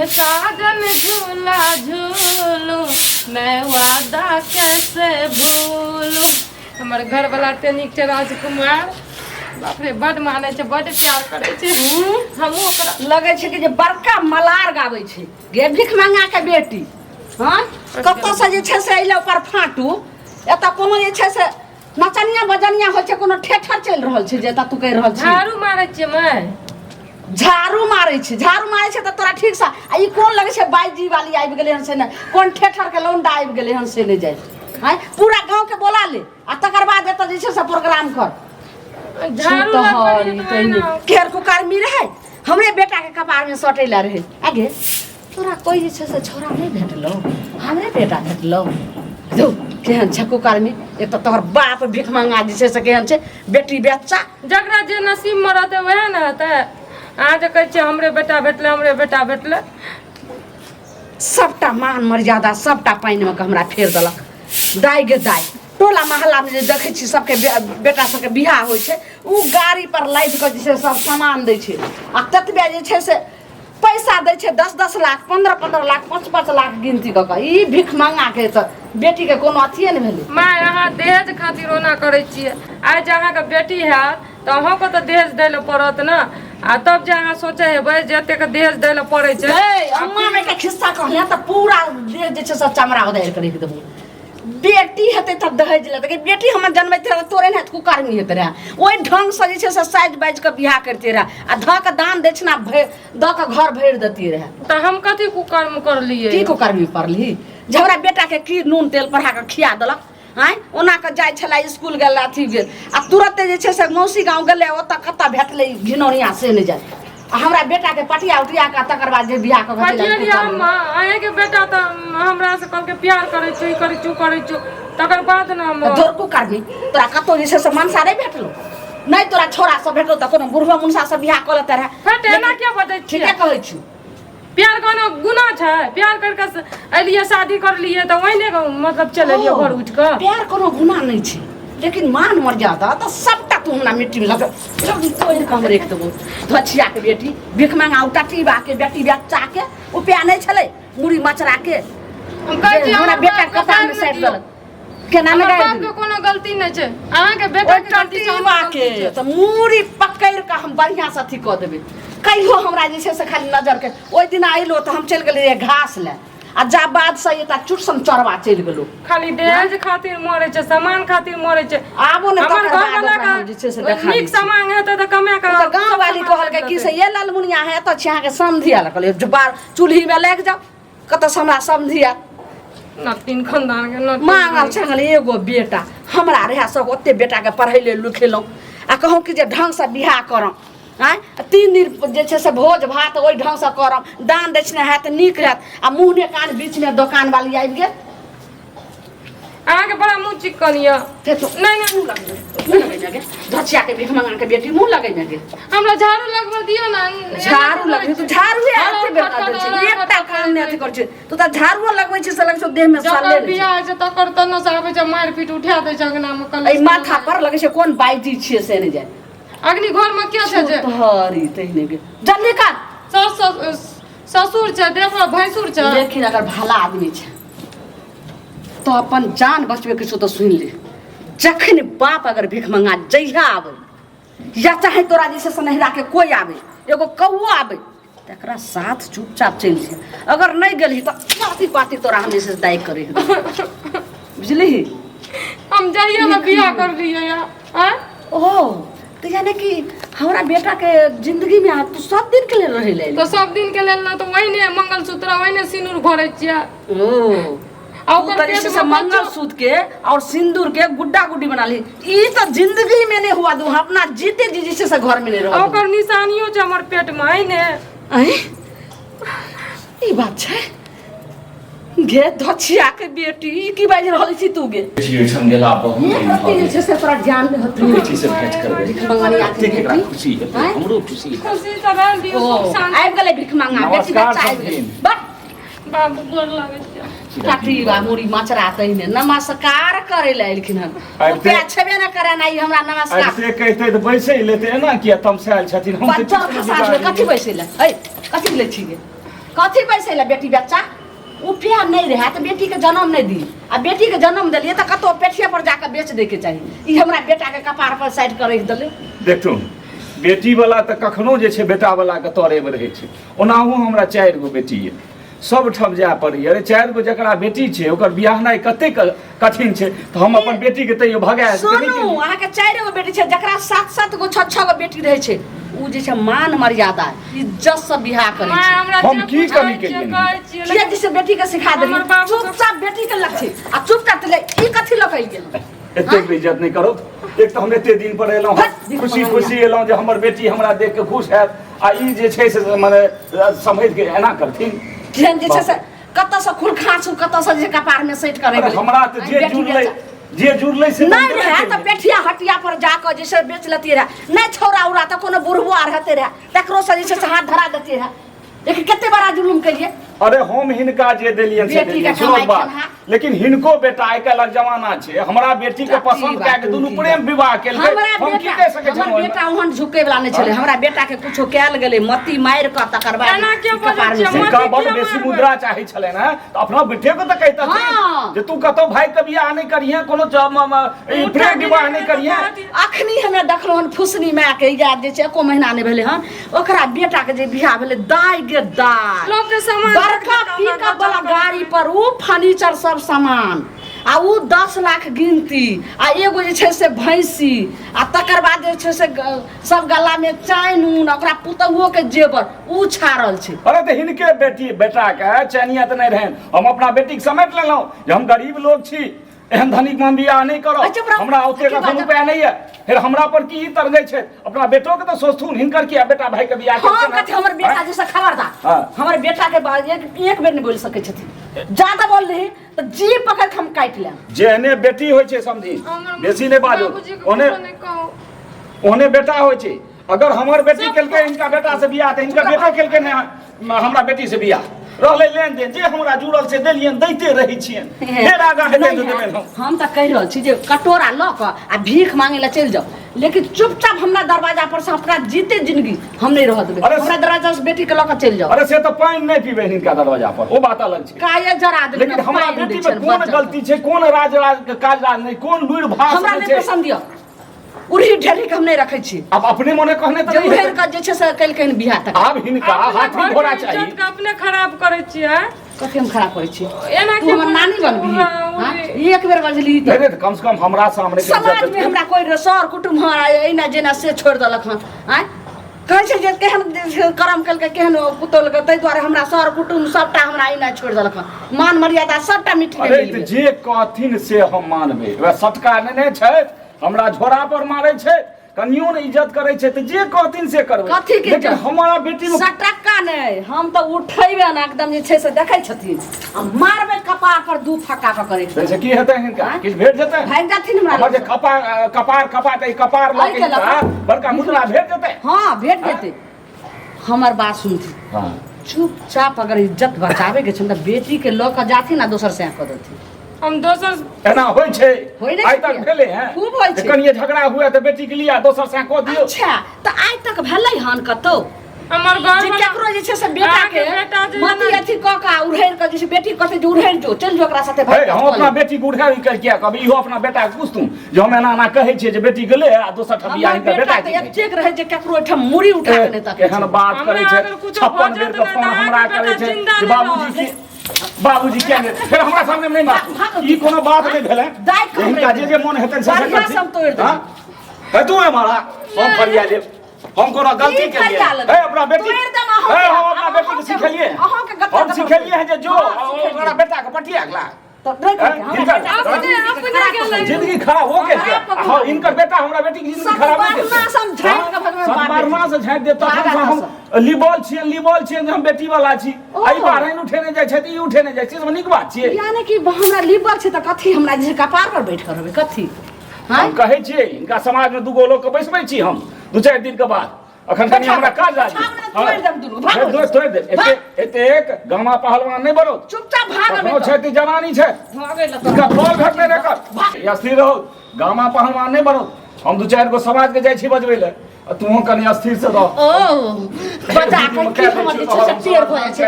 बिन साजन झूला झूलूं मैं वादा कैसे भूलूं। हमारे घर वाला टेनिक छै राजकुमार, बाप रे बड माने छै, बड प्यार करे छै। हमहू ओकरा लगे छै कि जे बड़का मलार गाबै छै गे भिख मंगा के बेटी। हाँ कतऽ से जे छै से अइले ओकर फाटू एतऽ कोनो जे छै से नचनिया बजनिया होइ छै, कोनो ठेठर चलि रहल छै जे तू कहि रहल छी। झाड़ू मारै छियै मैं, झाड़ू मारै छै, झाड़ू मारै छै तऽ तोरा ठीक से आ ई कोन लगे छै बाईजी वाली आबि गेलै हन से ने कोन ठेठर के लौंडा आबि गेलै हन से ने जाय। हैं पूरा गांव के बोला ले आ तकर बाद एतऽ जे छै से प्रोग्राम कर। झाड़ू केहर कुकर्मी रहे हमरे बेटा के कपार में सटेला रहे। आगे तोरा कोई जे छै से छोरा नहीं भेटलो, हमरे बेटा भेटलो। जो केहन छै कुकर्मी, एक तो तोहर बाप भिख मंगा जे छै से केहन छै बेटी बच्चा। जकरा जे नसीब में रहते वह न हेतै। आज कहै छै हमरे बेटा भेटले, हमरे बेटा भेटले। सबटा मान मर्यादा सबटा पानि में के हमरा फेर देलक। दाय गे दाय टोला मोहल्ला में जे देखै छी सबके बेटा सबके बियाह होइ छै उ गाड़ी पर लादि के जे छै सब सामान दै छै आ ततबे जे छै से पैसा दै छै 10-10 लाख 15-15 लाख 5-5 लाख गिनती कऽ के। ई भिख मंगा के तऽ बेटी के कोनो अथिए ने भेलै। माय अहाँ दहेज खातिर ओना करै छियै। आइ जे अहाँके बेटी हैत तऽ अहूँके तऽ दहेज दै लए पड़त ने, आ तब जे अहाँ सोचै हेबै जे एतेक दहेज दै लए पड़ै छै। अम्मा में के खिस्सा कहले तऽ पूरा देह जे छै से चमड़ा उधार के रख देबो। बेटी हेतै तऽ दहेज लेतै, बेटी हमर जनमैत रहे तोरे ने कुकर्मी हेतै रहे। ओहि ढंग से जे छै से साइज बाइज के बियाह करते रहे आ ध के दान दक्षिणा द के घर भरि देती रहे। तऽ हम कथी कुकर्म करलियै? की कुकर्मी पड़ली? झगड़ा बेटा के की नून तेल पढ़ा के खिया देलक। आय ओना के जाय छला स्कूल गेल अथी गेल आ तुरंत जे छै से मौसी गांव गेलै ओतऽ कत्ता भेटलै घिनौनिया से ने जाय आ हमरा बेटा के पटिया उटिया के तकर बाद जे बियाह क के अहे के बेटा त हमरा से कहलके प्यार करे छै, करे छु करे छु, तकर बाद न हम तोर कुकर्मी तोरा कतो जे छै से मनसा नहीं भेटलो, नहीं तोरा छोरा सब भेटलो त कोनो बुढ़वा मुनसा से बियाह क लेते रहे। फट एना क्या बजै छी? ठीके कहै छी। प्यार कोनो गुनाह छै? प्यार करके एलिए शादी कर लिए त ओइने मतलब चल एलिए घर उठ के। प्यार कोनो गुनाह नहीं छै, लेकिन मान मर्यादा त सबटा तू हमरा मिट्टी में लग तोड़ के हम रख देबो। धछिया के बेटी भिख मांगा उटाटीबा के बेटी बच्चा के उपाय नहीं छले मुड़ी मचरा के हम कहै छी हमरा बेटा के कपार में साइड देलक। केना में बाप के कोनो गलती नहीं छै, अहाँ के बेटा के गलती छै। त मुड़ी पकड़ के हम बढ़िया से अथी क देबे। कहियो हमरा जे छै से खाली नजर के ओइ दिन आइलो त हम चल गेलिए घास ले आ जा बाद से एता चुटसन चरवा चल गेलो। खाली दहेज खातिर मरे छै, सामान खातिर मरे छै। आबो ने हमर घर वाला का जे छै से देखा नीक सामान हेतै त कमा के तो गांव वाली कहल के की से ये लालमुनिया है त छिया के समधिया लगल जुबार चूल्ही में लग जाओ कत से हमरा समधिया न तीन खानदान के न मांगल छगल एगो बेटा हमरा रहे सब ओते बेटा के पढ़ैले लिखेलो आ कहूं कि जे ढंग से बियाह करम। आय 3 दिन जे छै से भोज भात ओइ ढंग से करम, दान दक्षिणा हैत नीक हैत आ मुंह कान बीच में दुकान वाली आबि गेल। अहाँ के बड़ा मुंह चिकन य। नहीं नहीं लगे गे धछिया के भिख मंगा के बेटी मुंह लगे गे। हमरा झाड़ू लगवा दियो ना। झाड़ू लगे तू झाड़ू आते बेटा दे छै एकटा काम नहीं अथी कर छै तू त झाड़ू लगबै छै से लगे छै देह में साले बियाह छै तकर त न साबे छै मार पीट उठा दे छै अंगना में कल। ए माथा पर लगे छै कोन बाइजी छिए से नहीं जाय। अग्नि घर में क्या छै जे तोहरी तहने गे जल्दी कर ससुर छै देखो भैंसुर छै। लेकिन अगर भला आदमी छै तो अपन जान बचबे के छो तो सुन ले। जखन बाप अगर भिख मंगा जइहा आवे या चाहे तोरा जैसे सनहरा के कोई आवे एगो कौओ आवे तकरा साथ चुपचाप चल जे। अगर नहीं गेलही तो पाती पाती तोरा हमें से दाई करे बुझली। हम जाइए ना बियाह कर लिए यार। ओ तो यानी कि हमरा बेटा के जिंदगी में आप तो सब दिन के लिए रहे ले तो सब दिन के लेल ना तो वहीने मंगलसूत्र वहीने सिंदूर भरे छिया। ओ और जैसे मंगलसूत्र के और सिंदूर के गुड्डा गुड्डी बना ली ई तो जिंदगी में नहीं हुआ दू अपना जीते जी जैसे से घर में नहीं रहो। ओकर निशानियो छै हमर पेट में है ने। ई बात छै गे धछिया के बेटी की बाज रहल छी तू गे ये छंगेला बहुत ये जे से तोरा जान में होत खुशी से भेंट करबे मंगनी आके केकरा खुशी है हमरो खुशी है। खुशी से रहल दियो सुख शांति। आबि गेलै भिख मंगा बेटी बच्चा आबि गेलै बट बाबू गोर लागे छै काटी बा मुड़ी मचरा तइने नमस्कार करे ले एलखिन हन पे छबे न करे ना ई हमरा नमस्कार ऐसे कहते त बैसे लेते एना किया तमसाइल छथिन हम बच्चा खसा कथि बैसे ले ए कथि ले छी गे कथी पैसे ले बेटी बच्चा उफिया नहीं रहे तो बेटी के जन्म नहीं दी आ बेटी के जन्म दिलिए तो कतो पेठिया पर जाकर बेच दे के चाहिए ई हमरा बेटा के कपार पर साइड करे दले देखू बेटी वाला तो कखनो जे छै बेटा वाला के तोरे में रहे छै ओनाहू हमरा 4 गो बेटी है सब ठप जाय पड़ी अरे 4 गो जकरा बेटी छै ओकर बियाह नहीं कते कठिन छै तो हम अपन बेटी के तैयो भगाए सुनू अहाँ के 4 गो बेटी छै जकरा 7-7 गो 6-6 गो बेटी रहे छै उ जे छै मान मर्यादा इज्जत से बियाह करे छै हम की कमी केलियै किया जैसे बेटी के सिखा देली चुपचाप बेटी के लक्ष्य आ चुपचाप ले ई कथी लकई गेल एते इज्जत नहीं करो एक तो हम एते दिन पर एलौं खुशी खुशी एलौं जे हमर बेटी हमरा देख के खुश हैत आ ई जे छै से माने समझ के एना करथिन केहन जे छै से कत से खुल खासु कत से जे कपार में सेट करे गेल हमरा तो जे जुड़ले से नहीं रहे तो पेठिया हटिया पर जाकर जैसे बेच लेती रहे नहीं छोरा उड़ा तो कोनो बुढ़बो रहते रहे तकरो से जैसे हाथ धरा देती रहे लेकिन कितने बड़ा जुलुम करिए अरे हम हिनका जे देलियन से देलियन सुनो बात लेकिन हिनको बेटा आइ काल्हि जमाना छै हमरा बेटी के पसंद कए के दुनू प्रेम विवाह केल हम की कह सकै छी हमर बेटा ओहन झुके वाला नहीं छले हमरा बेटा के कुछो कैल गेले मत्ती मार के तकर बाद कपार में से का बड़ बेसी मुद्रा चाहि छले ना तो अपना बेटे को तो कहता जे तू कतो भाई के बियाह नहीं करिए कोनो प्रेम विवाह नहीं करिए अखनी हमें देखलो हन फुसनी माय के याद जे छै एको महीना नहीं भेले हन ओकरा बेटा के जे बियाह भेले दाई गे दाई लोग के सामान बड़का पिकअप वाला गाड़ी पर उ फर्नीचर सब सामान आ उ 10 लाख गिनती आ एगो जे छै से भैंसी आ तकर बाद जे छै से सब गला में चैन ऊन ओकरा पुतहुओ के जेवर उ छाड़ल छै अरे तो हिनके बेटा के चैनिया तो नहीं रहन हम अपना बेटी के समेट लेलौं जे हम गरीब लोग छी एहन धनिक में बियाह नहीं करो हमरा ओते का रुपया नहीं है फिर हमरा पर की तरगै छै अपना बेटो के तो सोचथुन हिनकर किया बेटा भाई के बियाह हां कथि हमर बेटा जैसे खबरदार हमर बेटा के बाद एक बेर नहीं बोल सकै छथिन ज्यादा बोल रही तो जी पकड़ के हम काट ले जेहने बेटी होय छै समझी बेसी नहीं बाजो ओने बेटा होय छै अगर हमर बेटी केलकै इनका बेटा से बियाह त इनका बेटा केलकै ने हमरा बेटी से बियाह रहले लेन देन जे हमरा जुड़ल से देलियन दैते रही छियन फेर आगा हेतै तो देबे हम त कह रहल छी जे कटोरा ल क आ भीख मांगे ला चल जाओ लेकिन चुपचाप हमरा दरवाजा पर से अपना जीते जिंदगी हम नहीं रह देबे हमरा दरवाजा से बेटी के ल क चल जाओ अरे से तो पानी नहीं पीबे इनका दरवाजा पर ओ बात अलग छै काये जरा दे लेकिन हमरा बेटी में कोन गलती छै कोन राज के काज नहीं कोन लुइर भाष हमरा नहीं पसंद दियो उरी ढेरी के हम नहीं रखे छी अब अपने मने कहने त नहीं उहेर का जे छै से कल कहीं बियाह तक अब हिनका हाथी घोड़ा चाहिए इज्जत के अपने खराब करे छियै कथि हम खराब करे छी एना तू हमर नानी बनबी हां एक बेर बजली त नहीं कम से कम हमरा सामने समाज में हमरा कोई सर कुटुंब एना जेना से छोड़ देलक हन हैं कहै छै जे केहन कर्म कल के केहन पुतौल के तै दुआरे हमरा सर कुटुंब सबटा हमरा एना छोड़ देलक हन मान मर्यादा सबटा मिट गेल अरे जे कहथिन से हम मानबे वे सटका ने छै हमरा झोरा पर मारे छै कनियो ने इज्जत करे छै त जे कहथिन से करबै लेकिन हमारा बेटी में सटका नहीं हम तो उठैबे ना एकदम जे छै से देखै छथिन आ मारबे कपार पर दू फक्का क करे छै की हेतै हिनका किछ भेट जेतै भाग जाथिन हमरा जे कपार त कपार लगे बड़का मुद्रा भेट जेतै हां भेट जेतै हमर बात सुनथि हां चुपचाप अगर इज्जत बचावे के छै त बेटी के ल क जाथिन ना दोसर से क देथिन हम दोसर एना होय छै होय आइ तक भेले हैं खूब होय छै कनिए झगड़ा हुआ त बेटी के लिया दोसर से क दियो अच्छा त आइ तक भेलै हन कतो हमर घर जे केकरो जे छै से बेटा के मति अथी क का उड़ैर के जे बेटी कहते जे उड़ैर जो चल जो ओकरा साथे भाई हम अपना बेटी के उड़ैर कर किया कभी इहो अपना बेटा के पूछतू जे हम एना कहे छियै जे बेटी गेले आ दोसर ठबिया इनका बेटा के एतेक रहे जे केकरो एठम मुड़ी उठा के नै तक एहन बात करे छै 56 बेर के फोन हमरा करे छै जे बाबूजी की बाबूजी क्या ने फिर हमरा सामने नहीं बात ई कोनो बात नहीं भेले इनका जे मन हेतै से सब तोड़ दे है तू हमारा हम फरिया ले हम कोनो गलती के लिए है अपना बेटी है हम अपना बेटी के सिखलिए हम सिखलिए है जे जो ओकरा बेटा के पटिया गला तो अपने जिंदगी खराब हो गई हां इनकर बेटा हमरा बेटी की जिंदगी खराब हो गई संबरमा से झाँक देता हम लिबल छियै हम बेटी वाला छी आई बारन उठेने जाय छै त ई उठेने जाय छै नीक बात छियै यानी कि हमरा लिबल छै त कथि हमरा जे कपार पर बैठ कर रहबे कथि हम कहै छियै इनका समाज में दूगो लोग के बैसबै छी हम 2-4 दिन के बाद अखन कनी हमरा काज राजी तोड़ देम दुनु तोड़ दे एतेक गामा पहलवान नहीं बनो चुपचाप भाग छै त जवानी छै भागे ल इनका तोल घटने न कर अस्थिर रहो गामा पहलवान नहीं बनो हम 2-4 गो समाज के जाय छी बजबै ले तू कनी अस्थिर से रह ओ बचा के हमर जे छै से टेर भ जाय छै